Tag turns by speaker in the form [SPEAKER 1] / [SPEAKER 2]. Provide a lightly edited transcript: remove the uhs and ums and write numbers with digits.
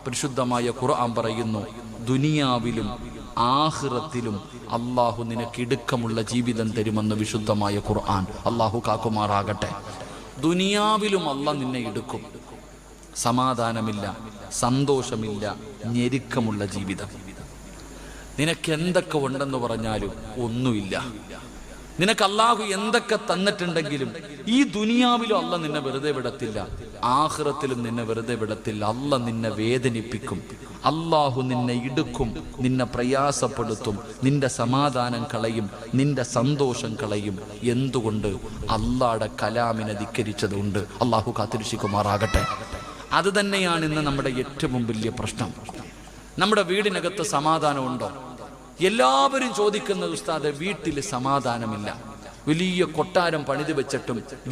[SPEAKER 1] പരിശുദ്ധമായ ഖുർആൻ പറയുന്നു, ദുനിയാവിലും ആഖിറത്തിലും അള്ളാഹു നിനക്ക് ഇടുക്കമുള്ള ജീവിതം തരുമെന്ന് വിശുദ്ധമായ ഖുർആൻ. അള്ളാഹു കാക്കുമാറാകട്ടെ. ദുനിയാവിലും അള്ളാഹ് നിന്നെ ഇടുക്കും. സമാധാനമില്ല, സന്തോഷമില്ല, ഞെരുക്കമുള്ള ജീവിതം. നിനക്ക് എന്തൊക്കെ ഉണ്ടെന്ന് പറഞ്ഞാലും ഒന്നുമില്ല. നിനക്ക് അള്ളാഹു എന്തൊക്കെ തന്നിട്ടുണ്ടെങ്കിലും ഈ ദുനിയാവിലും അള്ളാഹ് നിന്നെ വെറുതെ വിടത്തില്ല, ആഖിറത്തിലും നിന്നെ വെറുതെ വിടത്തില്ല. അള്ളാഹ് നിന്നെ വേദനിപ്പിക്കും, അള്ളാഹു നിന്നെ ഇടുക്കും, നിന്നെ പ്രയാസപ്പെടുത്തും, നിന്റെ സമാധാനം കളയും, നിന്റെ സന്തോഷം കളയും. എന്തുകൊണ്ട്? അള്ളാഹുടെ കലാമിനെ ധിക്കരിച്ചതുകൊണ്ട്. അള്ളാഹു കാത്തിരക്ഷിക്കുമാറാകട്ടെ. അത് തന്നെയാണ് ഇന്ന് നമ്മുടെ ഏറ്റവും വലിയ പ്രശ്നം. നമ്മുടെ വീടിനകത്ത് സമാധാനമുണ്ടോ? എല്ലാവരും ചോദിക്കുന്നത്, ഉസ്താദെ വീട്ടിൽ സമാധാനമില്ല, വലിയ കൊട്ടാരം പണിത് വെച്ചിട്ടും